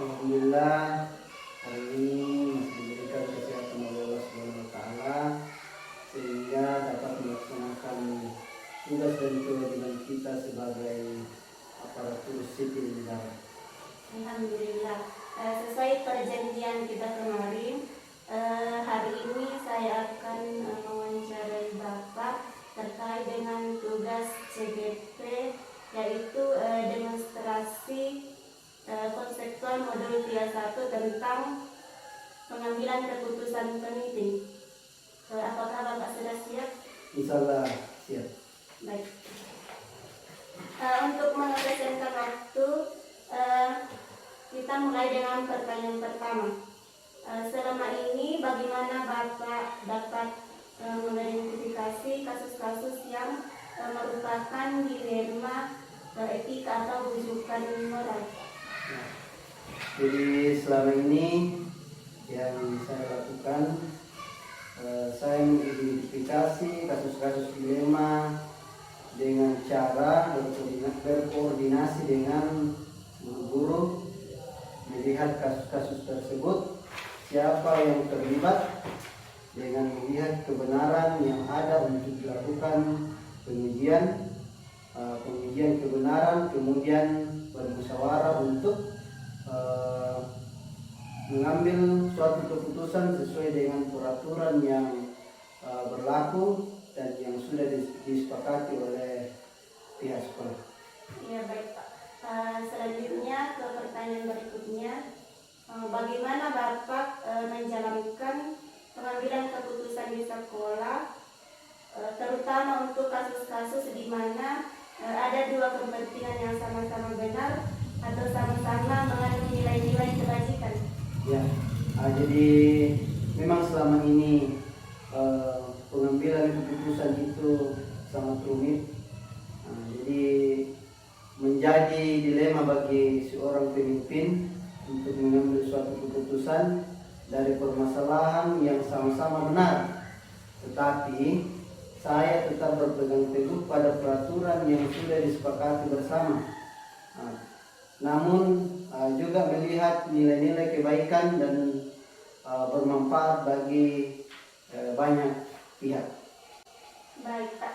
Alhamdulillah hari ini masih diberikan kesehatan oleh Allah Subhanahu wa taala sehingga dapat melaksanakan tugas dan kewajiban kita sebagai aparatur sipil negara. Alhamdulillah. Sesuai perjanjian kita kemarin, hari ini saya akan mewawancarai Bapak terkait dengan tugas CGP, yaitu demonstrasi konseptual modul 31 tentang pengambilan keputusan penting. Apakah Bapak sudah siap? Insyaallah siap. Baik. Untuk mengefisienkan waktu, kita mulai dengan pertanyaan pertama. Selama ini bagaimana Bapak dapat mengidentifikasi kasus-kasus yang merupakan dilema etika atau rujukan moral? Jadi selama ini yang saya lakukan, saya mengidentifikasi kasus-kasus dilema dengan cara berkoordinasi dengan guru-guru, melihat kasus-kasus tersebut siapa yang terlibat, dengan melihat kebenaran yang ada untuk dilakukan pengujian kebenaran, kemudian bermusyawarah untuk mengambil suatu keputusan sesuai dengan peraturan yang berlaku dan yang sudah disepakati oleh pihak sekolah. Ya, baik Pak. Selanjutnya ke pertanyaan berikutnya, bagaimana Bapak menjalankan pengambilan keputusan di sekolah, terutama untuk kasus-kasus di mana ada dua kepentingan yang sama-sama benar atau sama-sama mengandung nilai-nilai kebajikan? Ya, jadi memang selama ini pengambilan keputusan itu sangat rumit. Jadi menjadi dilema bagi seorang pemimpin untuk mengambil suatu keputusan dari permasalahan yang sama-sama benar, tetapi saya tetap berpegang teguh pada peraturan yang sudah disepakati bersama. Namun juga melihat nilai-nilai kebaikan dan bermanfaat bagi banyak pihak. Baik Pak,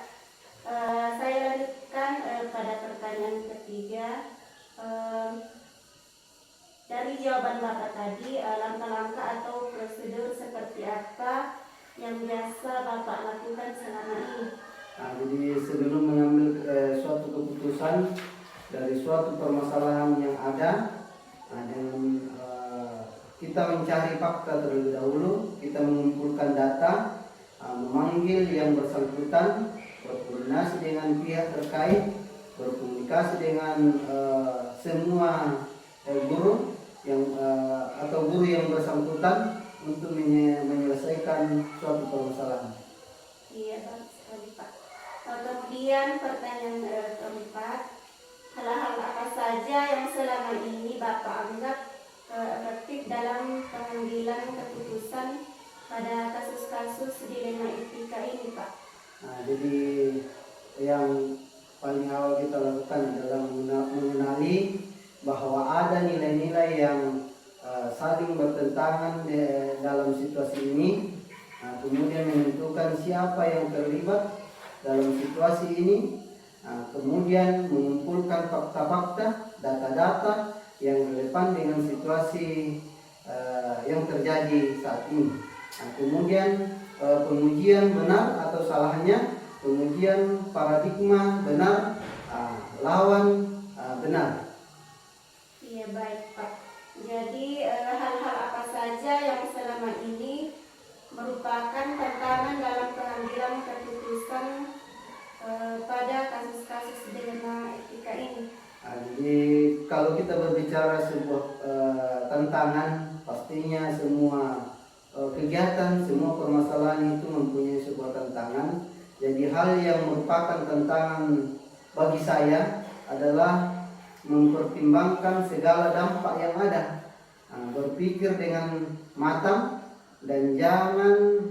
saya lanjutkan pada pertanyaan ketiga. Dari jawaban Bapak tadi, langkah-langkah atau prosedur seperti apa yang biasa Bapak lakukan selama ini? Jadi sebelum mengambil suatu keputusan dari suatu permasalahan yang ada, dengan kita mencari fakta terlebih dahulu, kita mengumpulkan data, memanggil yang bersangkutan, berkoordinasi dengan pihak terkait, berkomunikasi dengan semua guru yang atau guru yang bersangkutan untuk menyelesaikan suatu permasalahan. Iya, bagus sekali Pak. Kemudian pertanyaan keempat, hal-hal apa saja yang selama ini Bapak anggap efektif dalam pengambilan keputusan pada kasus-kasus dilema etika ini Pak? Jadi yang paling awal kita lakukan adalah mengenali bahwa ada nilai-nilai yang saling bertentangan dalam situasi ini, kemudian menentukan siapa yang terlibat dalam situasi ini, kemudian mengumpulkan fakta-fakta, data-data yang relevan dengan situasi yang terjadi saat ini. Kemudian pengujian benar atau salahnya, pengujian paradigma benar lawan benar. Iya, baik Pak. Jadi hal-hal apa saja yang selama ini merupakan tantangan dalam pengambilan keputusan pada kasus-kasus dilema etika ini? Jadi kalau kita berbicara sebuah tantangan, pastinya semua kegiatan, semua permasalahan itu mempunyai sebuah tantangan. Jadi hal yang merupakan tantangan bagi saya adalah mempertimbangkan segala dampak yang ada, berpikir dengan matang dan jangan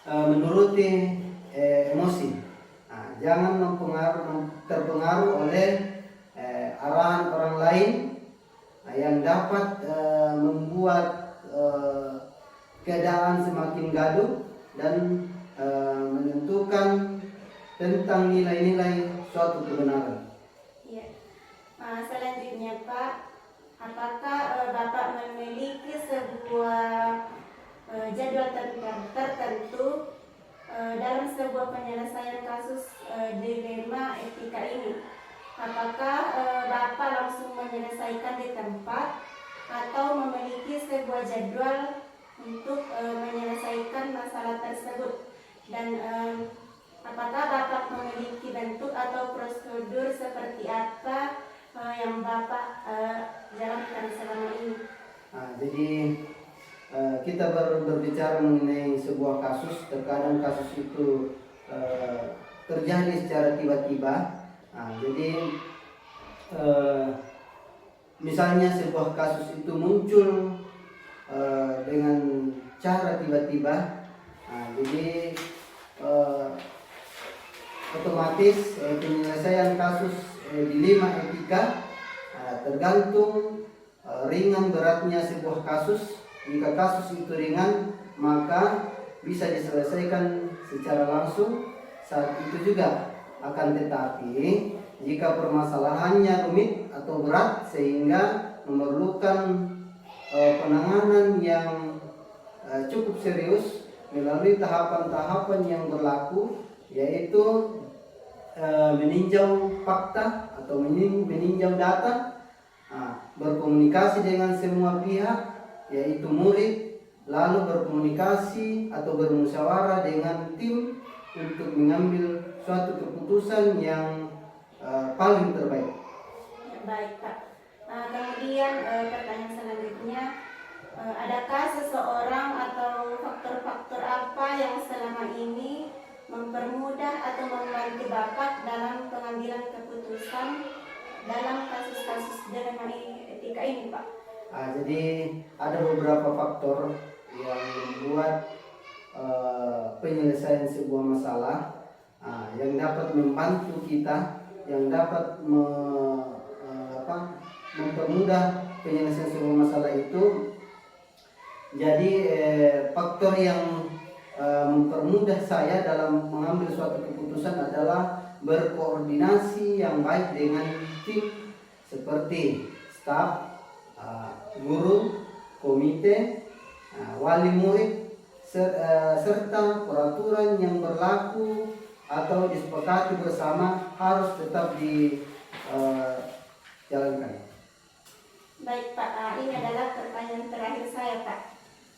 menuruti emosi, jangan terpengaruh oleh arahan orang lain yang dapat dapat membuat keadaan semakin gaduh dan menentukan tentang nilai-nilai suatu kebenaran. Ya. Selanjutnya Pak, apakah Bapak memiliki sebuah jadwal tertentu dalam sebuah penyelesaian kasus dilema etika ini? Apakah Bapak langsung menyelesaikan di tempat atau memiliki sebuah jadwal untuk menyelesaikan masalah tersebut? Dan apakah Bapak memiliki bentuk atau prosedur seperti apa yang Bapak jalankan selama ini? Jadi kita berbicara mengenai sebuah kasus. Terkadang kasus itu terjadi secara tiba-tiba. Jadi misalnya sebuah kasus itu muncul dengan cara tiba-tiba, jadi otomatis penyelesaian kasus dilema etika tergantung ringan beratnya sebuah kasus. Jika kasus itu ringan, maka bisa diselesaikan secara langsung saat itu juga. Akan tetapi jika permasalahannya rumit atau berat sehingga memerlukan penanganan yang cukup serius melalui tahapan-tahapan yang berlaku, yaitu meninjau fakta atau meninjau data, berkomunikasi dengan semua pihak, yaitu murid, lalu berkomunikasi atau bermusyawarah dengan tim untuk mengambil suatu keputusan yang paling terbaik. Baik Pak. Kemudian pertanyaan selanjutnya, adakah seseorang atau faktor-faktor apa yang selama ini mempermudah atau membantu Bapak dalam pengambilan keputusan dalam kasus-kasus dilema etika ini Pak? Jadi ada beberapa faktor yang membuat penyelesaian sebuah masalah yang dapat membantu kita, yang dapat mempermudah penyelesaian sebuah masalah itu. Jadi faktor yang mempermudah saya dalam mengambil suatu keputusan adalah berkoordinasi yang baik dengan tim seperti staf, guru, komite, wali murid, serta peraturan yang berlaku atau disepakati bersama harus tetap dijalankan. Baik Pak, ini adalah pertanyaan terakhir saya Pak.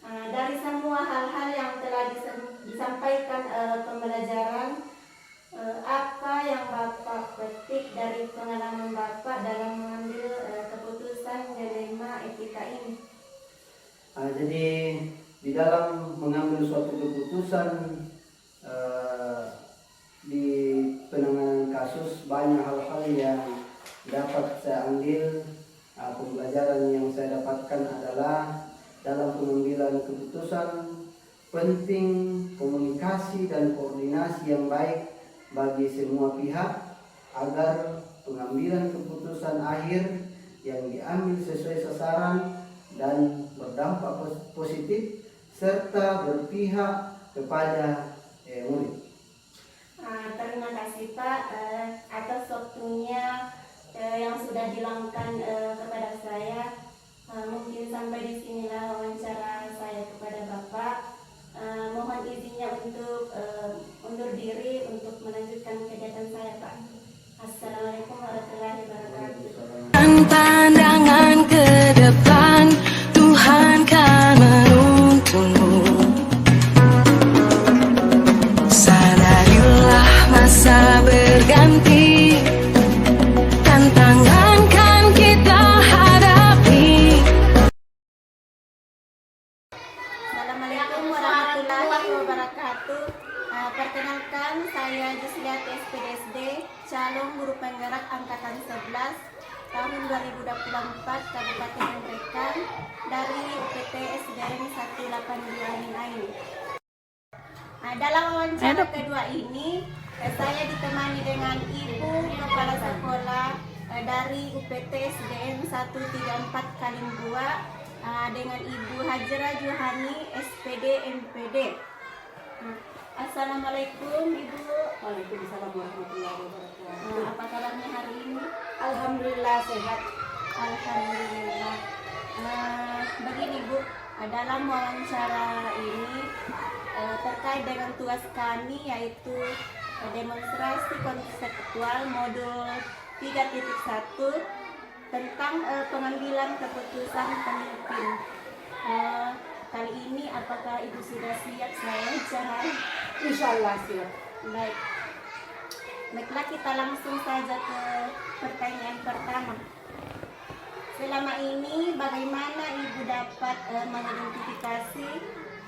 Dari semua hal-hal yang telah disampaikan pembelajaran, apa yang Bapak petik dari pengalaman Bapak dalam mengambil keputusan dilema etika ini? Jadi di dalam mengambil suatu keputusan di penanganan kasus, banyak hal-hal yang dapat saya ambil. Pembelajaran yang saya dapatkan adalah dalam pengambilan keputusan penting komunikasi dan koordinasi yang baik bagi semua pihak agar pengambilan keputusan akhir yang diambil sesuai sasaran dan berdampak positif serta berpihak kepada murid. Terima kasih Pak atas waktunya yang sudah diluangkan kepada saya. Mungkin sampai di sinilah wawancara saya kepada Bapak. Mohon izinnya untuk undur diri untuk melanjutkan kegiatan saya Pak. Assalamualaikum warahmatullahi wabarakatuh. Pandangan ke depan, Tuhan kan menuntunmu. Sadarilah masa berganti, tantangan kan kita hadapi. Assalamualaikum warahmatullahi wabarakatuh. Perkenalkan, saya Jusliat SPDSD, calon guru penggerak angkatan 11 tahun 2024 Kabupaten Ngerekan dari UPT SDN 182 Ain. Dalam wawancara kedua ini, saya ditemani dengan Ibu Kepala Sekolah dari UPT SDN 134 Kalimbua dengan Ibu Hajra Johani SPD MPD. Assalamualaikum Ibu. Waalaikumsalam warahmatullahi wabarakatuh. Apa kabarnya hari ini? Alhamdulillah sehat. Alhamdulillah. Begini Bu, dalam wawancara ini terkait dengan tugas kami yaitu demonstrasi konseptual modul 3.1 tentang pengambilan keputusan pemimpin. Kali ini apakah Ibu sudah siap saya jawab? Insyaallah siap. Baik. Baiklah kita langsung saja ke pertanyaan pertama. Selama ini bagaimana Ibu dapat mengidentifikasi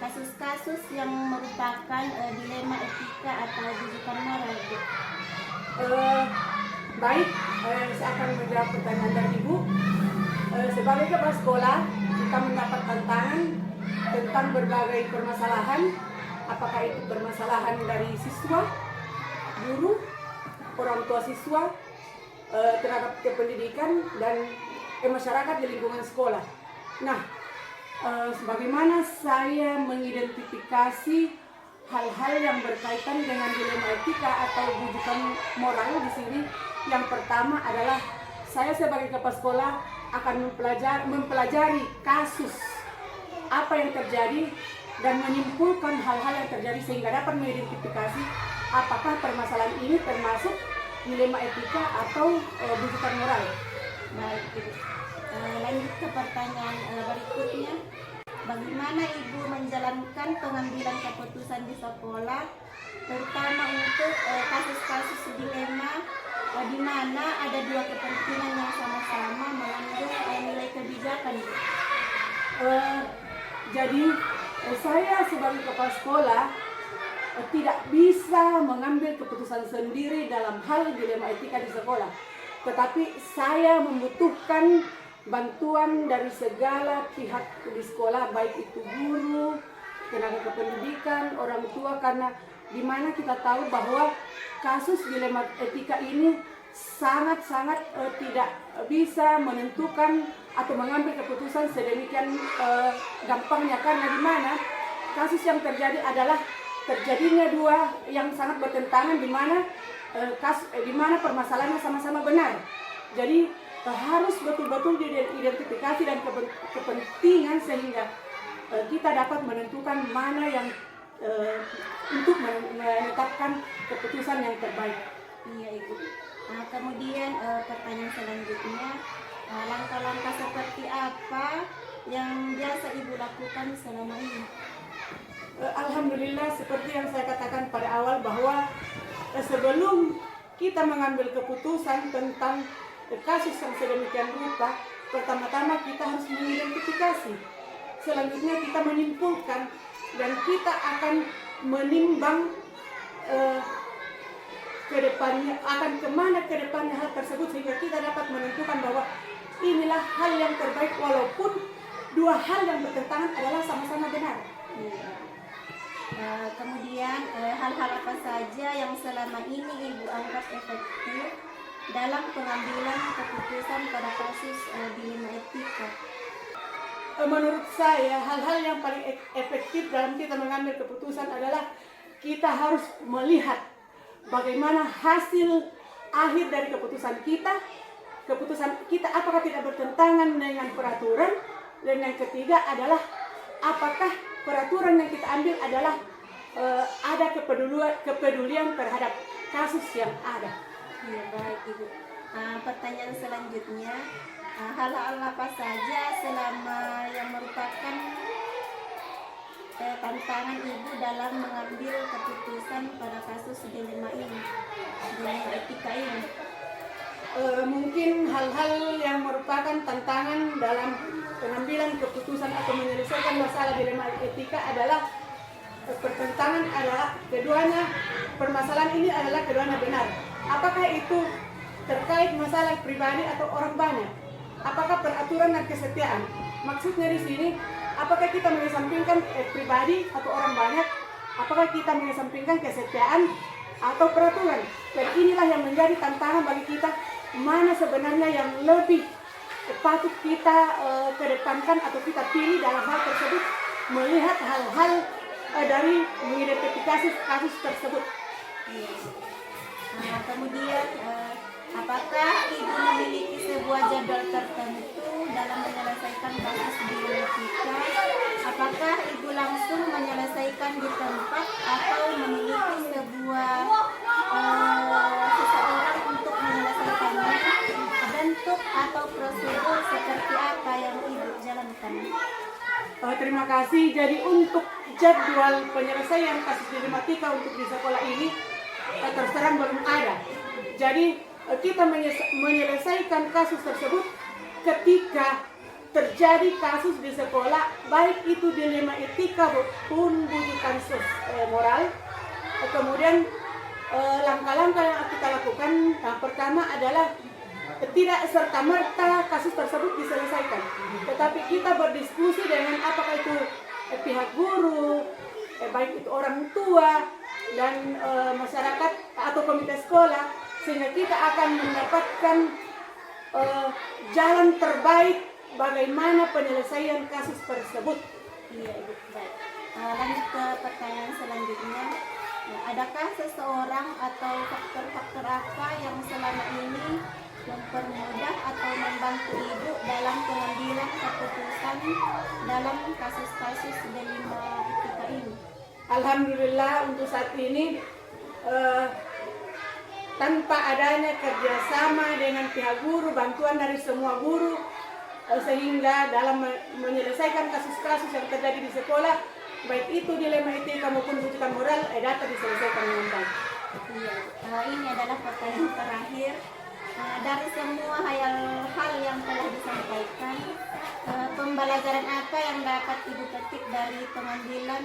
kasus-kasus yang merupakan dilema etika atau rujukan moral? Baik, saya akan menjawab pertanyaan dari Ibu. Sebagai kepala sekolah, kita mendapat tantangan tentang berbagai permasalahan, apakah itu permasalahan dari siswa, guru, orang tua siswa, terhadap kependidikan dan masyarakat di lingkungan sekolah. Nah, bagaimana saya mengidentifikasi hal-hal yang berkaitan dengan dilema etika atau rujukan moral di sini? Yang pertama adalah saya sebagai kepala sekolah akan mempelajari kasus apa yang terjadi dan menyimpulkan hal-hal yang terjadi sehingga dapat mengidentifikasi apakah permasalahan ini termasuk dilema etika atau rujukan moral. Baik Ibu. Lanjut ke pertanyaan berikutnya. Bagaimana Ibu menjalankan pengambilan keputusan di sekolah, terutama untuk kasus-kasus dilema di mana ada dua kepentingan yang sama-sama melanggar nilai kebijakan? Jadi saya sebagai kepala sekolah tidak bisa mengambil keputusan sendiri dalam hal dilema etika di sekolah, tetapi saya membutuhkan bantuan dari segala pihak di sekolah, baik itu guru, tenaga kependidikan, orang tua, karena di mana kita tahu bahwa kasus dilema etika ini sangat-sangat tidak bisa menentukan atau mengambil keputusan sedemikian gampangnya, karena di mana kasus yang terjadi adalah terjadinya dua yang sangat bertentangan, di mana permasalahannya sama-sama benar. Jadi harus betul-betul diidentifikasi dan kepentingan sehingga kita dapat menentukan mana yang untuk menetapkan keputusan yang terbaik. Iya Ibu. Kemudian pertanyaan selanjutnya, langkah-langkah seperti apa yang biasa Ibu lakukan selama ini? Alhamdulillah, seperti yang saya katakan pada awal bahwa sebelum kita mengambil keputusan tentang kasus yang sedemikian rupa, pertama-tama kita harus mengidentifikasi. Selanjutnya kita menyimpulkan dan kita akan menimbang ke depannya, akan kemana ke depannya hal tersebut, sehingga kita dapat menentukan bahwa inilah hal yang terbaik walaupun dua hal yang bertentangan adalah sama-sama benar. Kemudian hal-hal apa saja yang selama ini Ibu anggap efektif dalam pengambilan keputusan pada kasus dilema etika? Menurut saya hal-hal yang paling efektif dalam kita mengambil keputusan adalah kita harus melihat bagaimana hasil akhir dari keputusan kita apakah tidak bertentangan dengan peraturan, dan yang ketiga adalah apakah peraturan yang kita ambil adalah ada kepedulian terhadap kasus yang ada. Ya, baik Ibu. Pertanyaan selanjutnya, hal-hal apa saja selama yang merupakan tantangan Ibu dalam mengambil keputusan pada kasus dilema etika ini? Mungkin hal-hal yang merupakan tantangan dalam pengambilan keputusan atau menyelesaikan masalah dilema etika adalah pertentangan adalah keduanya, permasalahan ini adalah keduanya benar. Apakah itu terkait masalah pribadi atau orang banyak? Apakah peraturan dan kesetiaan? Maksudnya di sini, apakah kita mengesampingkan pribadi atau orang banyak? Apakah kita mengesampingkan kesetiaan atau peraturan? Dan inilah yang menjadi tantangan bagi kita mana sebenarnya yang lebih patut kita kedepankan atau kita pilih dalam hal tersebut, melihat hal-hal dari mengidentifikasi kasus tersebut. Kemudian apakah ibu memiliki sebuah jadwal tertentu dalam menyelesaikan kasus bioetika? Apakah ibu langsung menyelesaikan di tempat atau memiliki sebuah seseorang untuk menyelesaikannya? Bentuk atau prosedur seperti apa yang ibu jalankan? Terima kasih. Jadi untuk jadwal penyelesaian kasus dilematika untuk di sekolah ini terus terang belum ada. Jadi kita menyelesaikan kasus tersebut ketika terjadi kasus di sekolah, baik itu dilema etika maupun bujukan moral. Kemudian langkah-langkah yang kita lakukan, yang pertama adalah tidak serta-merta kasus tersebut diselesaikan, tetapi kita berdiskusi dengan apakah itu pihak guru, baik itu orang tua dan masyarakat atau komite sekolah, sehingga kita akan mendapatkan jalan terbaik bagaimana penyelesaian kasus tersebut. Iya, ibu. Baik. Lanjut ke pertanyaan selanjutnya. Adakah seseorang atau faktor-faktor apa yang selama ini mempermudah atau membantu ibu dalam pengambilan keputusan dalam kasus-kasus dilema etika ini? Alhamdulillah untuk saat ini tanpa adanya kerjasama dengan pihak guru, bantuan dari semua guru, sehingga dalam menyelesaikan kasus-kasus yang terjadi di sekolah, baik itu dilema etika maupun bujukan moral, dapat diselesaikan dengan baik. Iya, ini adalah pertanyaan terakhir. Dari semua hal yang telah disampaikan, pembelajaran apa yang dapat ibu petik dari pengambilan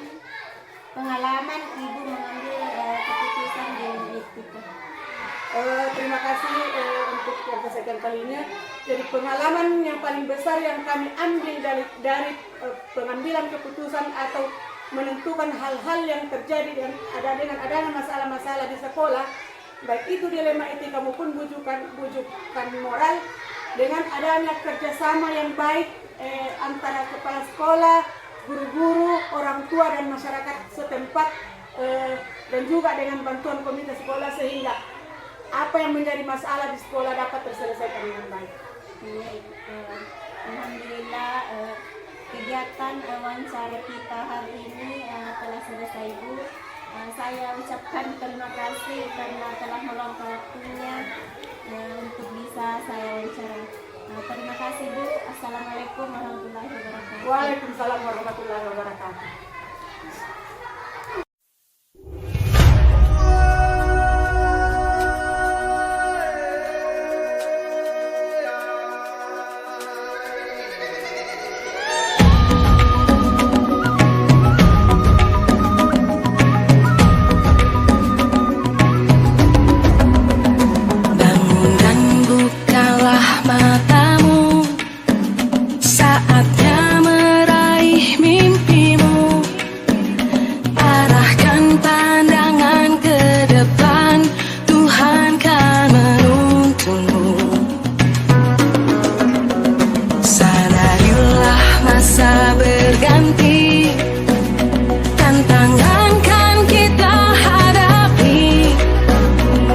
pengalaman ibu mengambil keputusan di etika? Terima kasih untuk yang kesekian kalinya. Jadi pengalaman yang paling besar yang kami ambil dari pengambilan keputusan atau menentukan hal-hal yang terjadi dengan adanya masalah-masalah di sekolah, baik itu dilema etika maupun bujukan moral, dengan adanya kerjasama yang baik antara kepala sekolah, guru-guru, orang tua dan masyarakat setempat, dan juga dengan bantuan komite sekolah, sehingga apa yang menjadi masalah di sekolah dapat terselesaikan dengan baik. Alhamdulillah, kegiatan wawancara kita hari ini telah selesai, Bu. Saya ucapkan terima kasih karena telah meluangkan waktunya untuk bisa saya wawancara. Terima kasih, Bu. Assalamualaikum warahmatullahi wabarakatuh. Waalaikumsalam warahmatullahi wabarakatuh.